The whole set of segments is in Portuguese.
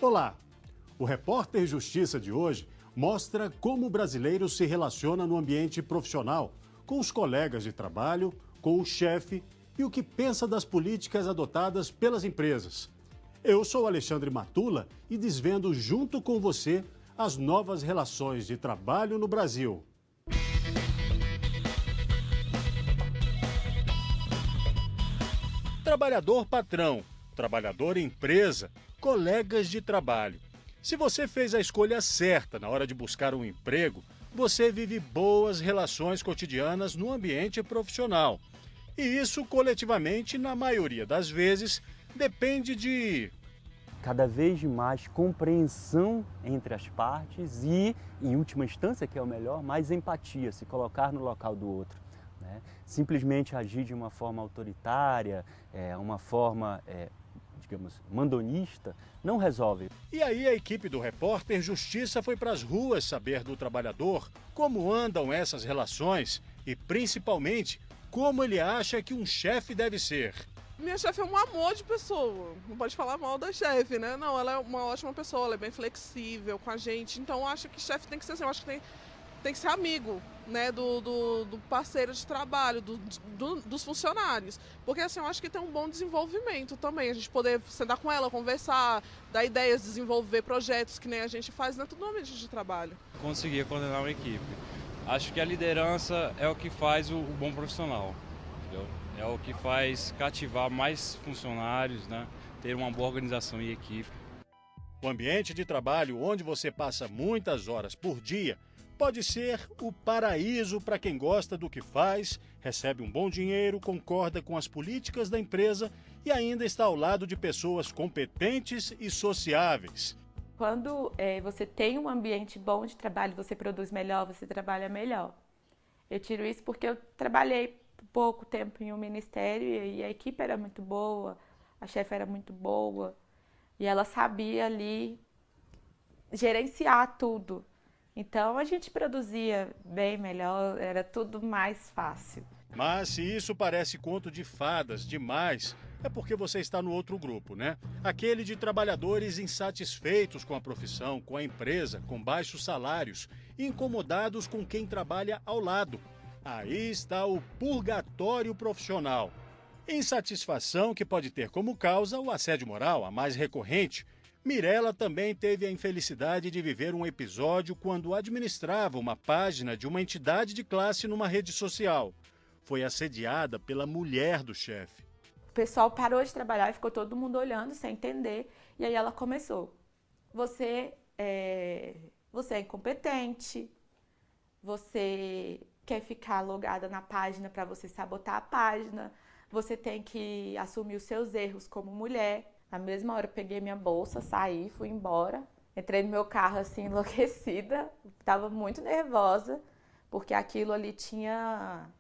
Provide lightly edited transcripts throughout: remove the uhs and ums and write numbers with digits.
Olá! O Repórter Justiça de hoje mostra como o brasileiro se relaciona no ambiente profissional, com os colegas de trabalho, com o chefe e o que pensa das políticas adotadas pelas empresas. Eu sou Alexandre Matula e desvendo junto com você as novas relações de trabalho no Brasil. Trabalhador-patrão, trabalhador-empresa, colegas de trabalho. Se você fez a escolha certa na hora de buscar um emprego, você vive boas relações cotidianas no ambiente profissional. E isso, coletivamente, na maioria das vezes, depende de cada vez mais compreensão entre as partes e, em última instância, que é o melhor, mais empatia, se colocar no local do outro. Né? Simplesmente agir de uma forma autoritária, uma forma, digamos, mandonista, não resolve. E aí a equipe do Repórter Justiça foi para as ruas saber do trabalhador como andam essas relações e, principalmente, como ele acha que um chefe deve ser. Minha chefe é um amor de pessoa, não pode falar mal da chefe, né? Não, ela é uma ótima pessoa, ela é bem flexível com a gente, então eu acho que chefe tem que ser assim, eu acho que tem que ser amigo, né, do parceiro de trabalho, dos funcionários, porque assim, eu acho que tem um bom desenvolvimento também, a gente poder sentar com ela, conversar, dar ideias, desenvolver projetos, que nem a gente faz dentro do ambiente de trabalho. Conseguir coordenar uma equipe. Acho que a liderança é o que faz o bom profissional, entendeu? É o que faz cativar mais funcionários, né? Ter uma boa organização e equipe. O ambiente de trabalho onde você passa muitas horas por dia pode ser o paraíso para quem gosta do que faz, recebe um bom dinheiro, concorda com as políticas da empresa e ainda está ao lado de pessoas competentes e sociáveis. Quando você tem um ambiente bom de trabalho, você produz melhor, você trabalha melhor. Eu tiro isso porque eu trabalhei pouco tempo em um ministério e a equipe era muito boa, a chefe era muito boa e ela sabia ali gerenciar tudo. Então a gente produzia bem melhor, era tudo mais fácil. Mas se isso parece conto de fadas demais, é porque você está no outro grupo, né? Aquele de trabalhadores insatisfeitos com a profissão, com a empresa, com baixos salários, incomodados com quem trabalha ao lado. Aí está o purgatório profissional. Insatisfação que pode ter como causa o assédio moral, a mais recorrente. Mirela também teve a infelicidade de viver um episódio quando administrava uma página de uma entidade de classe numa rede social. Foi assediada pela mulher do chefe. O pessoal parou de trabalhar e ficou todo mundo olhando sem entender. E aí ela começou. Você é incompetente, você quer ficar logada na página para você sabotar a página, você tem que assumir os seus erros como mulher. Na mesma hora eu peguei minha bolsa, saí, fui embora. Entrei no meu carro assim enlouquecida, estava muito nervosa, porque aquilo ali tinha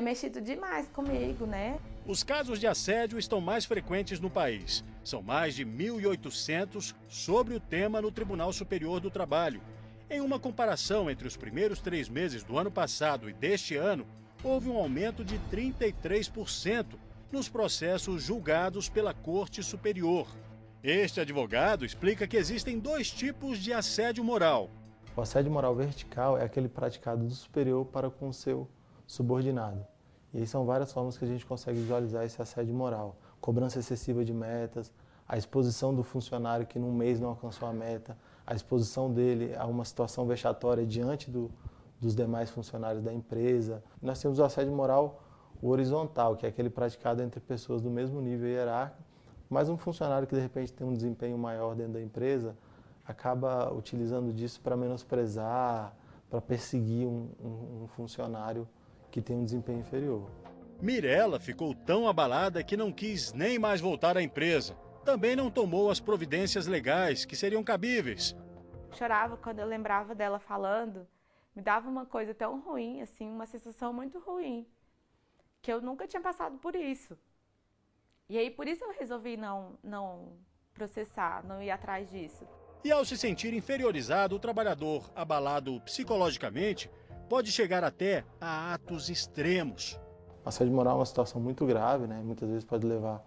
mexido demais comigo, né? Os casos de assédio estão mais frequentes no país. São mais de 1.800 sobre o tema no Tribunal Superior do Trabalho. Em uma comparação entre os primeiros 3 meses do ano passado e deste ano, houve um aumento de 33% nos processos julgados pela Corte Superior. Este advogado explica que existem 2 tipos de assédio moral. O assédio moral vertical é aquele praticado do superior para com o seu subordinado. E aí são várias formas que a gente consegue visualizar esse assédio moral. Cobrança excessiva de metas, a exposição do funcionário que num mês não alcançou a meta, a exposição dele a uma situação vexatória diante dos demais funcionários da empresa. Nós temos o assédio moral horizontal, que é aquele praticado entre pessoas do mesmo nível hierárquico, mas um funcionário que de repente tem um desempenho maior dentro da empresa acaba utilizando disso para menosprezar, para perseguir um funcionário que tem um desempenho inferior. Mirela ficou tão abalada que não quis nem mais voltar à empresa. Também não tomou as providências legais que seriam cabíveis. Chorava quando eu lembrava dela falando, me dava uma coisa tão ruim, assim, uma sensação muito ruim, que eu nunca tinha passado por isso. E aí por isso eu resolvi não processar, não ir atrás disso. E ao se sentir inferiorizado, o trabalhador, abalado psicologicamente, pode chegar até a atos extremos. O assédio moral é uma situação muito grave, né? Muitas vezes pode levar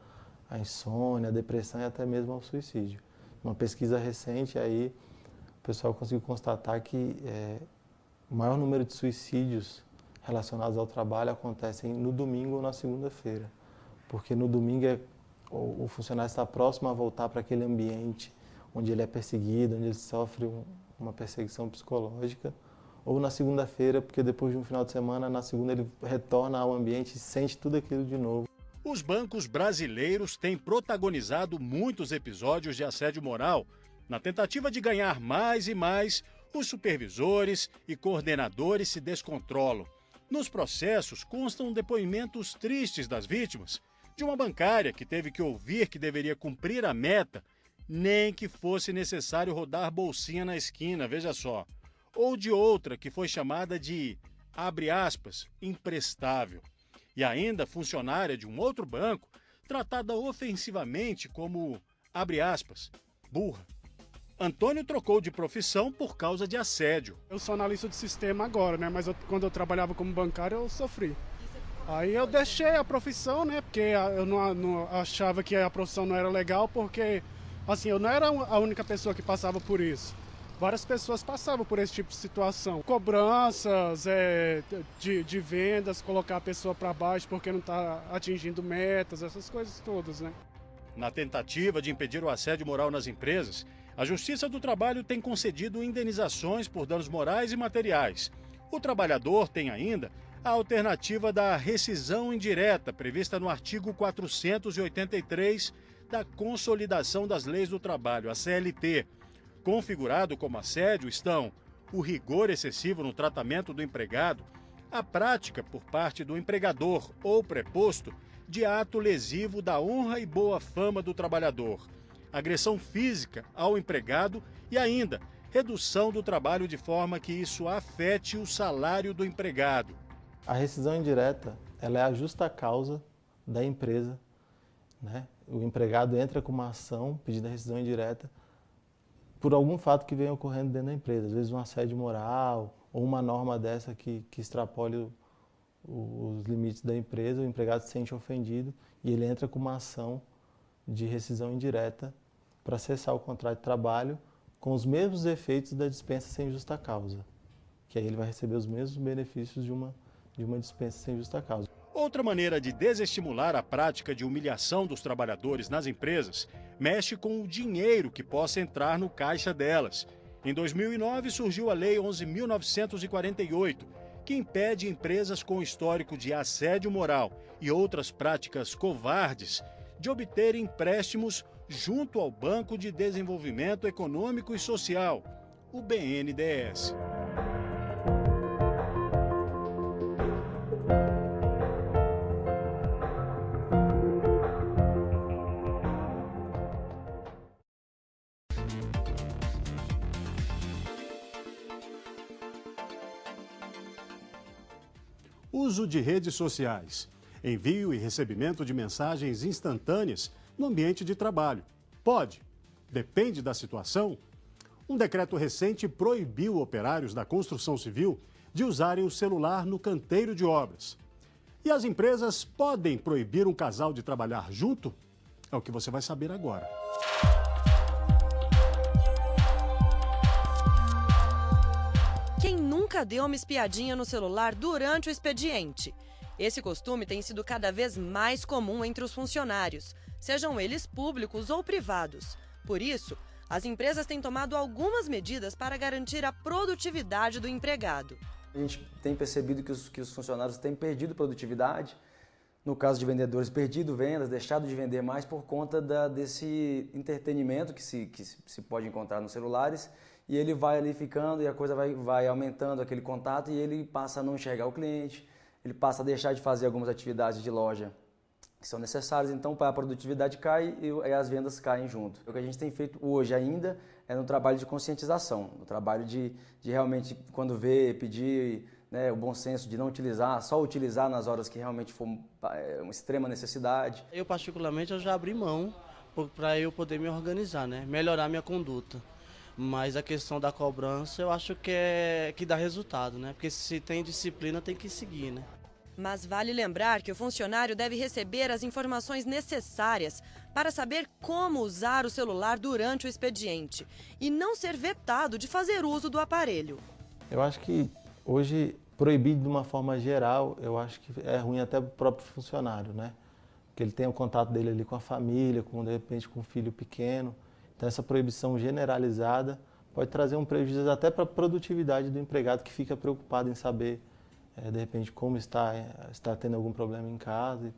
à insônia, à depressão e até mesmo ao suicídio. uma pesquisa recente, aí o pessoal conseguiu constatar que o maior número de suicídios relacionados ao trabalho acontecem no domingo ou na segunda-feira, porque no domingo o funcionário está próximo a voltar para aquele ambiente onde ele é perseguido, onde ele sofre uma perseguição psicológica, ou na segunda-feira, porque depois de um final de semana, na segunda ele retorna ao ambiente e sente tudo aquilo de novo. Os bancos brasileiros têm protagonizado muitos episódios de assédio moral. Na tentativa de ganhar mais e mais, os supervisores e coordenadores se descontrolam. Nos processos constam depoimentos tristes das vítimas, de uma bancária que teve que ouvir que deveria cumprir a meta, nem que fosse necessário rodar bolsinha na esquina, veja só. Ou de outra que foi chamada de, abre aspas, imprestável. E ainda funcionária de um outro banco, tratada ofensivamente como, abre aspas, burra. Antônio trocou de profissão por causa de assédio. Eu sou analista de sistema agora, né? Mas quando eu trabalhava como bancário, eu sofri. Aí eu deixei a profissão, né? Porque eu não achava que a profissão não era legal, porque assim, eu não era a única pessoa que passava por isso. Várias pessoas passavam por esse tipo de situação. Cobranças de vendas, colocar a pessoa para baixo porque não está atingindo metas, essas coisas todas, né? Na tentativa de impedir o assédio moral nas empresas, a Justiça do Trabalho tem concedido indenizações por danos morais e materiais. O trabalhador tem ainda a alternativa da rescisão indireta, prevista no artigo 483 da Consolidação das Leis do Trabalho, a CLT. Configurado como assédio estão o rigor excessivo no tratamento do empregado, a prática por parte do empregador ou preposto de ato lesivo da honra e boa fama do trabalhador, agressão física ao empregado e ainda redução do trabalho de forma que isso afete o salário do empregado. A rescisão indireta, ela é a justa causa da empresa, né? O empregado entra com uma ação pedindo a rescisão indireta por algum fato que vem ocorrendo dentro da empresa, às vezes um assédio moral ou uma norma dessa que extrapole os limites da empresa, o empregado se sente ofendido e ele entra com uma ação de rescisão indireta para cessar o contrato de trabalho com os mesmos efeitos da dispensa sem justa causa, que aí ele vai receber os mesmos benefícios de uma dispensa sem justa causa. Outra maneira de desestimular a prática de humilhação dos trabalhadores nas empresas mexe com o dinheiro que possa entrar no caixa delas. Em 2009 surgiu a Lei 11.948, que impede empresas com histórico de assédio moral e outras práticas covardes de obterem empréstimos junto ao Banco de Desenvolvimento Econômico e Social, o BNDES. Uso de redes sociais. Envio e recebimento de mensagens instantâneas no ambiente de trabalho. Pode. Depende da situação. Um decreto recente proibiu operários da construção civil de usarem o celular no canteiro de obras. E as empresas podem proibir um casal de trabalhar junto? É o que você vai saber agora. Quem nunca deu uma espiadinha no celular durante o expediente? Esse costume tem sido cada vez mais comum entre os funcionários, sejam eles públicos ou privados. Por isso, as empresas têm tomado algumas medidas para garantir a produtividade do empregado. A gente tem percebido que os funcionários têm perdido produtividade, no caso de vendedores, perdido vendas, deixado de vender mais por conta desse entretenimento que se pode encontrar nos celulares, e ele vai ali ficando e a coisa vai aumentando aquele contato e ele passa a não enxergar o cliente, ele passa a deixar de fazer algumas atividades de loja que são necessárias, então a produtividade cai e as vendas caem junto. O que a gente tem feito hoje ainda é no trabalho de conscientização, no trabalho de realmente, quando vê, pedir, né, o bom senso de não utilizar, só utilizar nas horas que realmente for uma extrema necessidade. Eu particularmente eu já abri mão para eu poder me organizar, né, melhorar minha conduta. Mas a questão da cobrança eu acho que dá resultado, né? Porque se tem disciplina tem que seguir, né? Mas vale lembrar que o funcionário deve receber as informações necessárias para saber como usar o celular durante o expediente e não ser vetado de fazer uso do aparelho. Eu acho que hoje proibir de uma forma geral, eu acho que é ruim até para o próprio funcionário, né? Porque ele tem o contato dele ali com a família, de repente com um filho pequeno. Então essa proibição generalizada pode trazer um prejuízo até para a produtividade do empregado, que fica preocupado em saber, de repente, como está tendo algum problema em casa,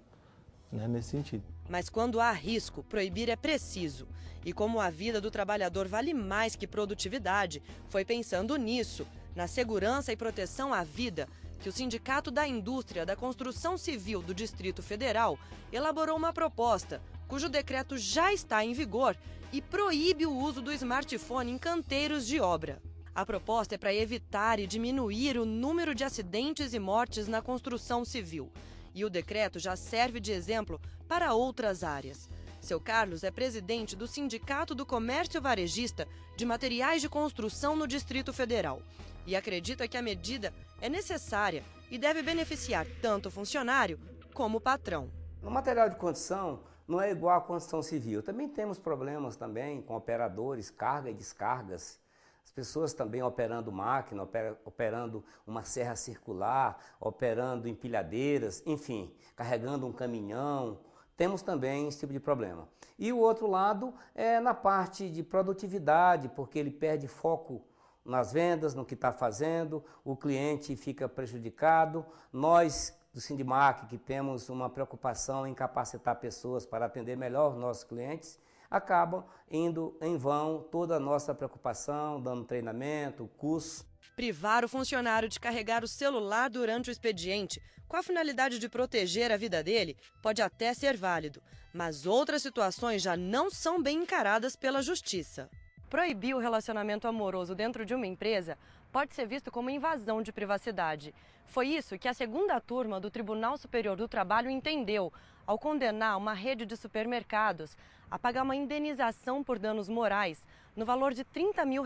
né, nesse sentido. Mas quando há risco, proibir é preciso. E como a vida do trabalhador vale mais que produtividade, foi pensando nisso, na segurança e proteção à vida, que o Sindicato da Indústria da Construção Civil do Distrito Federal elaborou uma proposta, cujo decreto já está em vigor e proíbe o uso do smartphone em canteiros de obra. A proposta é para evitar e diminuir o número de acidentes e mortes na construção civil. E o decreto já serve de exemplo para outras áreas. Seu Carlos é presidente do Sindicato do Comércio Varejista de Materiais de Construção no Distrito Federal e acredita que a medida é necessária e deve beneficiar tanto o funcionário como o patrão. No material de construção não é igual à construção civil. Também temos problemas também com operadores, carga e descargas. As pessoas também operando máquina, operando uma serra circular, operando empilhadeiras, enfim, carregando um caminhão. Temos também esse tipo de problema. E o outro lado é na parte de produtividade, porque ele perde foco nas vendas, no que está fazendo, o cliente fica prejudicado. Nós, do Sindimac, que temos uma preocupação em capacitar pessoas para atender melhor os nossos clientes, acabam indo em vão toda a nossa preocupação, dando treinamento, curso. Privar o funcionário de carregar o celular durante o expediente, com a finalidade de proteger a vida dele, pode até ser válido, mas outras situações já não são bem encaradas pela Justiça. Proibir o relacionamento amoroso dentro de uma empresa pode ser visto como invasão de privacidade. Foi isso que a segunda turma do Tribunal Superior do Trabalho entendeu ao condenar uma rede de supermercados a pagar uma indenização por danos morais no valor de R$30 mil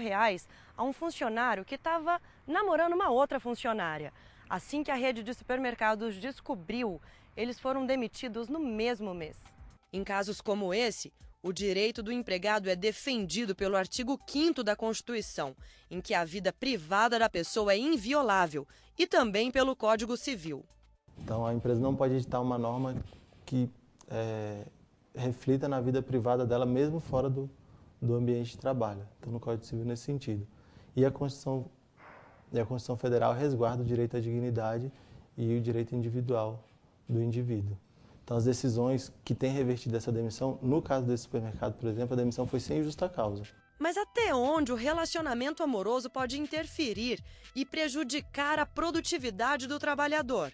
a um funcionário que estava namorando uma outra funcionária. Assim que a rede de supermercados descobriu, eles foram demitidos no mesmo mês. Em casos como esse, o direito do empregado é defendido pelo artigo 5º da Constituição, em que a vida privada da pessoa é inviolável, e também pelo Código Civil. Então a empresa não pode editar uma norma que reflita na vida privada dela, mesmo fora do ambiente de trabalho. Então no Código Civil nesse sentido. E a Constituição Federal resguarda o direito à dignidade e o direito individual do indivíduo. Então, as decisões que têm revertido essa demissão, no caso desse supermercado, por exemplo, a demissão foi sem justa causa. Mas até onde o relacionamento amoroso pode interferir e prejudicar a produtividade do trabalhador?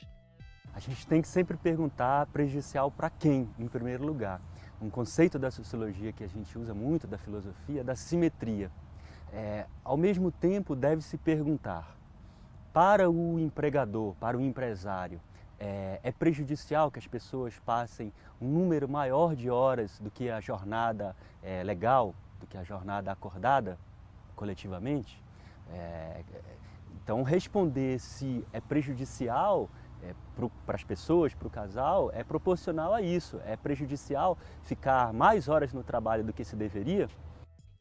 A gente tem que sempre perguntar prejudicial para quem, em primeiro lugar. Um conceito da sociologia que a gente usa muito, da filosofia, da simetria. Ao mesmo tempo, deve-se perguntar, para o empregador, para o empresário, é prejudicial que as pessoas passem um número maior de horas do que a jornada legal, do que a jornada acordada coletivamente? Então, responder se é prejudicial para as pessoas, para o casal, é proporcional a isso. É prejudicial ficar mais horas no trabalho do que se deveria?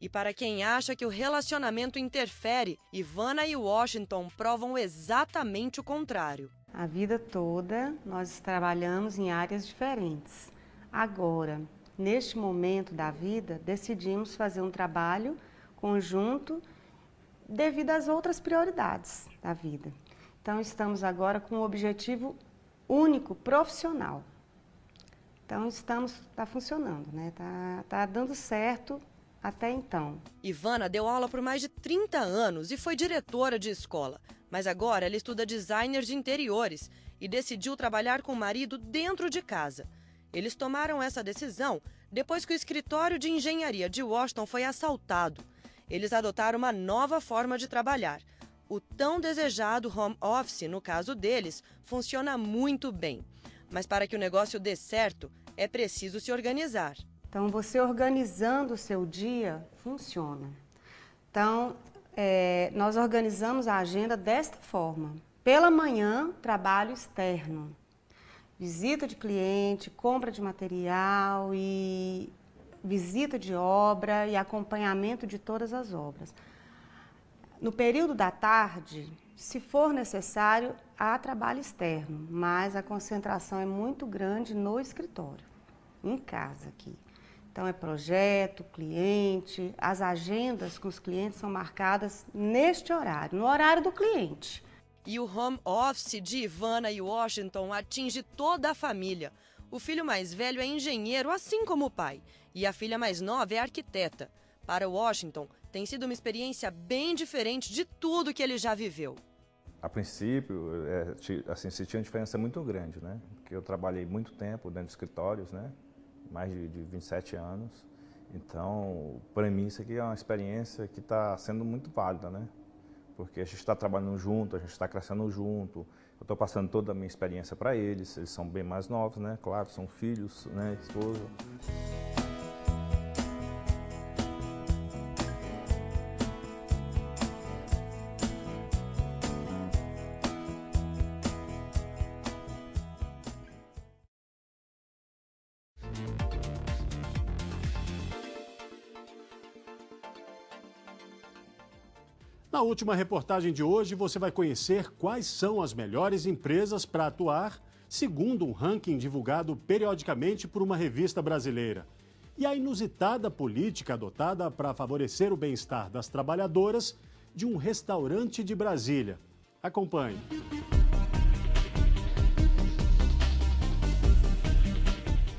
E para quem acha que o relacionamento interfere, Ivana e Washington provam exatamente o contrário. A vida toda nós trabalhamos em áreas diferentes. Agora, neste momento da vida, decidimos fazer um trabalho conjunto devido às outras prioridades da vida. Então, estamos agora com um objetivo único, profissional. Então, está funcionando, né? Tá dando certo até então. Ivana deu aula por mais de 30 anos e foi diretora de escola. Mas agora ela estuda designer de interiores e decidiu trabalhar com o marido dentro de casa. Eles tomaram essa decisão depois que o escritório de engenharia de Washington foi assaltado. Eles adotaram uma nova forma de trabalhar. O tão desejado home office, no caso deles, funciona muito bem. Mas para que o negócio dê certo, é preciso se organizar. Então, você organizando o seu dia, funciona. Então, nós organizamos a agenda desta forma. Pela manhã, trabalho externo. visita de cliente, compra de material e visita de obra e acompanhamento de todas as obras. No período da tarde, se for necessário, há trabalho externo, mas a concentração é muito grande no escritório, em casa aqui. Então é projeto, cliente, as agendas com os clientes são marcadas neste horário, no horário do cliente. E o home office de Ivana e Washington atinge toda a família. O filho mais velho é engenheiro, assim como o pai, e a filha mais nova é arquiteta. Para Washington, tem sido uma experiência bem diferente de tudo que ele já viveu. A princípio, assim, se tinha uma diferença muito grande, né? Porque eu trabalhei muito tempo dentro de escritórios, né? Mais de 27 anos. Então, para mim, isso aqui é uma experiência que está sendo muito válida, né? Porque a gente está trabalhando junto, a gente está crescendo junto. Eu estou passando toda a minha experiência para eles. Eles são bem mais novos, né? Claro, são filhos, né? Esposa. Na última reportagem de hoje, você vai conhecer quais são as melhores empresas para atuar, segundo um ranking divulgado periodicamente por uma revista brasileira. E a inusitada política adotada para favorecer o bem-estar das trabalhadoras de um restaurante de Brasília. Acompanhe.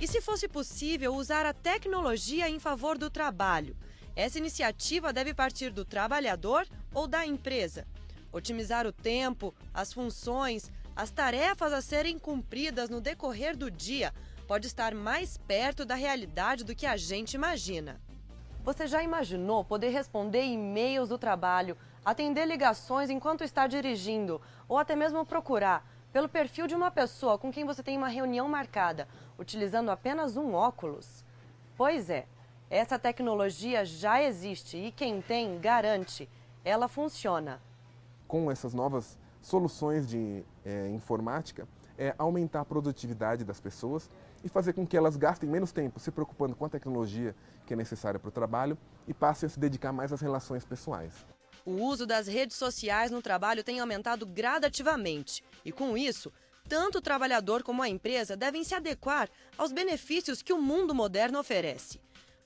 E se fosse possível usar a tecnologia em favor do trabalho? Essa iniciativa deve partir do trabalhador ou da empresa? Otimizar o tempo, as funções, as tarefas a serem cumpridas no decorrer do dia pode estar mais perto da realidade do que a gente imagina. Você já imaginou poder responder e-mails do trabalho, atender ligações enquanto está dirigindo ou até mesmo procurar pelo perfil de uma pessoa com quem você tem uma reunião marcada, utilizando apenas um óculos? Pois é. Essa tecnologia já existe e quem tem, garante, ela funciona. Com essas novas soluções de informática, aumentar a produtividade das pessoas e fazer com que elas gastem menos tempo se preocupando com a tecnologia que é necessária para o trabalho e passem a se dedicar mais às relações pessoais. O uso das redes sociais no trabalho tem aumentado gradativamente e, com isso, tanto o trabalhador como a empresa devem se adequar aos benefícios que o mundo moderno oferece.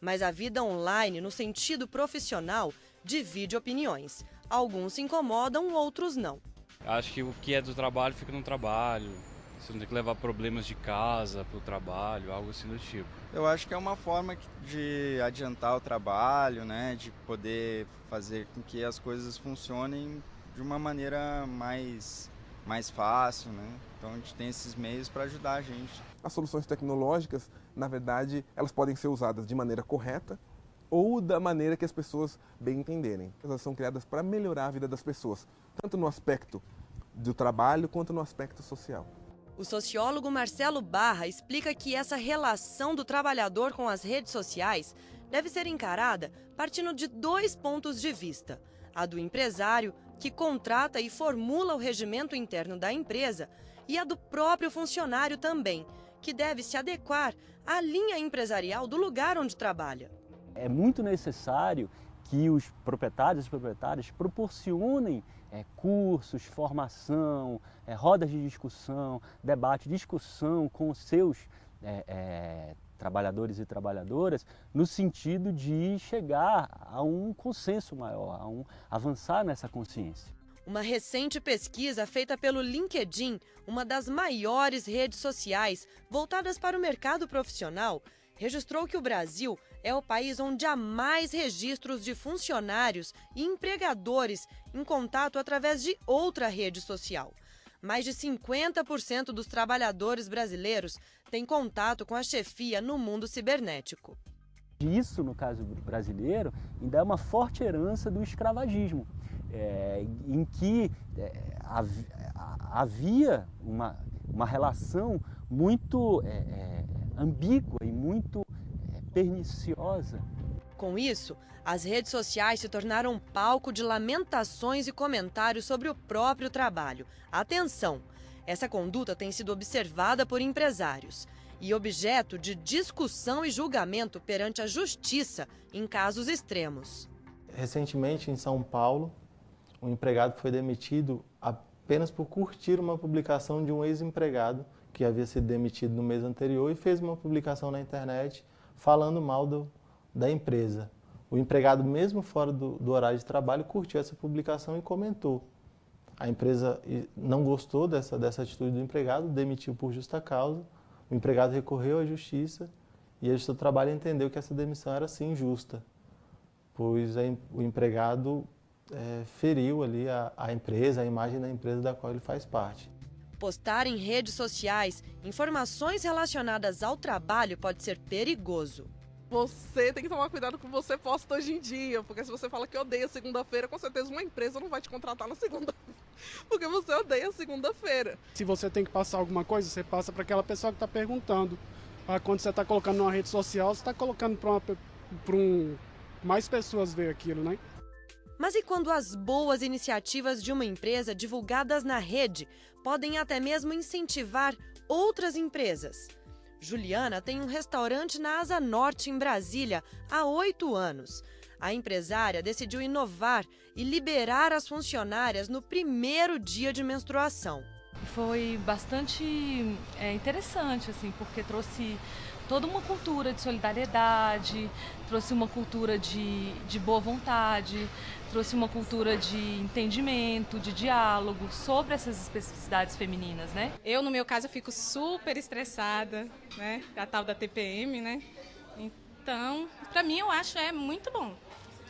Mas a vida online, no sentido profissional, divide opiniões. Alguns se incomodam, outros não. Acho que o que é do trabalho fica no trabalho. Você não tem que levar problemas de casa para o trabalho, algo assim do tipo. Eu acho que é uma forma de adiantar o trabalho, né? De poder fazer com que as coisas funcionem de uma maneira mais fácil, né? Então a gente tem esses meios para ajudar a gente. As soluções tecnológicas, na verdade, elas podem ser usadas de maneira correta ou da maneira que as pessoas bem entenderem. Elas são criadas para melhorar a vida das pessoas, tanto no aspecto do trabalho quanto no aspecto social. O sociólogo Marcelo Barra explica que essa relação do trabalhador com as redes sociais deve ser encarada partindo de 2 pontos de vista. A do empresário, que contrata e formula o regimento interno da empresa, e a do próprio funcionário também, que deve se adequar à linha empresarial do lugar onde trabalha. É muito necessário que os proprietários e proprietárias proporcionem cursos, formação, rodas de discussão, debate, discussão com os seus trabalhadores e trabalhadoras, no sentido de chegar a um consenso maior, avançar nessa consciência. Uma recente pesquisa feita pelo LinkedIn, uma das maiores redes sociais voltadas para o mercado profissional, registrou que o Brasil é o país onde há mais registros de funcionários e empregadores em contato através de outra rede social. Mais de 50% dos trabalhadores brasileiros têm contato com a chefia no mundo cibernético. Isso, no caso brasileiro, ainda é uma forte herança do escravagismo, em que havia uma relação muito ambígua e muito perniciosa. Com isso, as redes sociais se tornaram um palco de lamentações e comentários sobre o próprio trabalho. Atenção! Essa conduta tem sido observada por empresários e objeto de discussão e julgamento perante a justiça em casos extremos. Recentemente, em São Paulo, um empregado foi demitido apenas por curtir uma publicação de um ex-empregado que havia sido demitido no mês anterior e fez uma publicação na internet falando mal da empresa. O empregado, mesmo fora do horário de trabalho, curtiu essa publicação e comentou. A empresa não gostou dessa atitude do empregado, demitiu por justa causa. O empregado recorreu à justiça e a Justiça do Trabalho entendeu que essa demissão era sim justa, pois o empregado feriu ali a empresa, a imagem da empresa da qual ele faz parte. Postar em redes sociais informações relacionadas ao trabalho pode ser perigoso. Você tem que tomar cuidado com o que você posta hoje em dia, porque se você fala que odeia segunda-feira, com certeza uma empresa não vai te contratar na segunda, porque você odeia segunda-feira. Se você tem que passar alguma coisa, você passa para aquela pessoa que está perguntando. Quando você está colocando numa rede social, você está colocando para mais pessoas ver aquilo, né? Mas e quando as boas iniciativas de uma empresa divulgadas na rede podem até mesmo incentivar outras empresas? Juliana tem um restaurante na Asa Norte, em Brasília, há 8 anos. A empresária decidiu inovar e liberar as funcionárias no primeiro dia de menstruação. Foi bastante interessante, assim, porque trouxe toda uma cultura de solidariedade, trouxe uma cultura de boa vontade, trouxe uma cultura de entendimento, de diálogo sobre essas especificidades femininas, né? Eu, no meu caso, eu fico super estressada, né? A tal da TPM, né? Então, para mim, eu acho muito bom.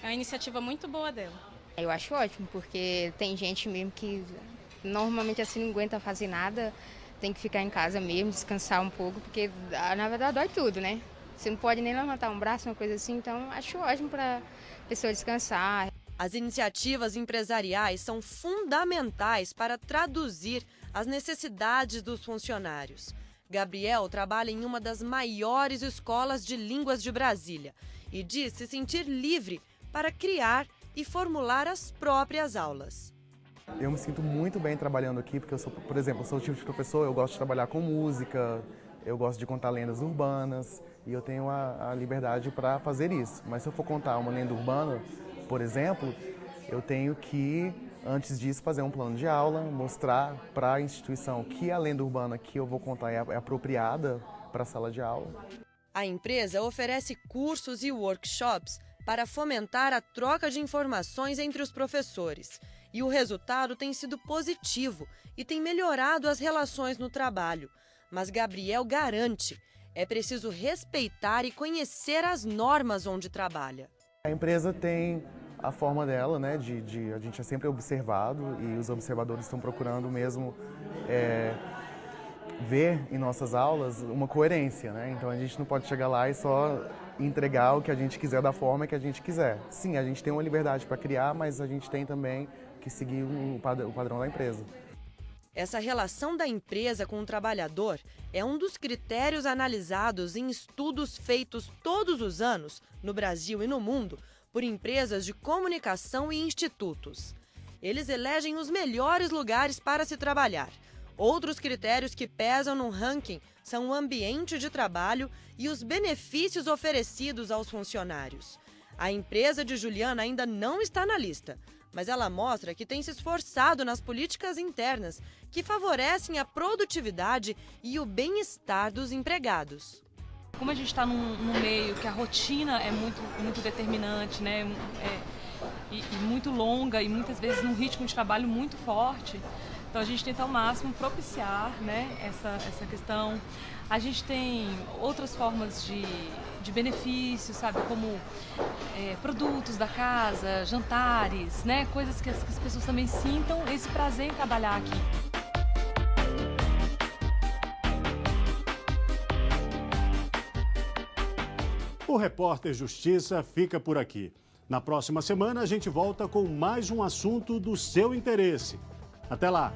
É uma iniciativa muito boa dela. Eu acho ótimo, porque tem gente mesmo que normalmente assim não aguenta fazer nada, tem que ficar em casa mesmo, descansar um pouco, porque na verdade dói tudo, né? Você não pode nem levantar um braço, uma coisa assim, então acho ótimo para a pessoa descansar. As iniciativas empresariais são fundamentais para traduzir as necessidades dos funcionários. Gabriel trabalha em uma das maiores escolas de línguas de Brasília e diz se sentir livre para criar e formular as próprias aulas. Eu me sinto muito bem trabalhando aqui, porque eu sou, por exemplo, sou o tipo de professor, eu gosto de trabalhar com música, eu gosto de contar lendas urbanas e eu tenho a liberdade para fazer isso. Mas se eu for contar uma lenda urbana, por exemplo, eu tenho que, antes disso, fazer um plano de aula, mostrar para a instituição que a lenda urbana que eu vou contar é apropriada para a sala de aula. A empresa oferece cursos e workshops para fomentar a troca de informações entre os professores. E o resultado tem sido positivo e tem melhorado as relações no trabalho. Mas Gabriel garante, é preciso respeitar e conhecer as normas onde trabalha. A empresa tem a forma dela, né, a gente é sempre observado e os observadores estão procurando mesmo ver em nossas aulas uma coerência, né? Então a gente não pode chegar lá e só entregar o que a gente quiser da forma que a gente quiser. Sim, a gente tem uma liberdade para criar, mas a gente tem também que seguir o padrão da empresa. Essa relação da empresa com o trabalhador é um dos critérios analisados em estudos feitos todos os anos, no Brasil e no mundo, por empresas de comunicação e institutos. Eles elegem os melhores lugares para se trabalhar. Outros critérios que pesam no ranking são o ambiente de trabalho e os benefícios oferecidos aos funcionários. A empresa de Juliana ainda não está na lista, mas ela mostra que tem se esforçado nas políticas internas que favorecem a produtividade e o bem-estar dos empregados. Como a gente está num meio que a rotina é muito determinante, né? E muito longa e muitas vezes num ritmo de trabalho muito forte, então a gente tenta ao máximo propiciar, né, essa questão. A gente tem outras formas de benefícios, sabe, como produtos da casa, jantares, né, coisas que as pessoas também sintam esse prazer em trabalhar aqui. O Repórter Justiça fica por aqui. Na próxima semana a gente volta com mais um assunto do seu interesse. Até lá!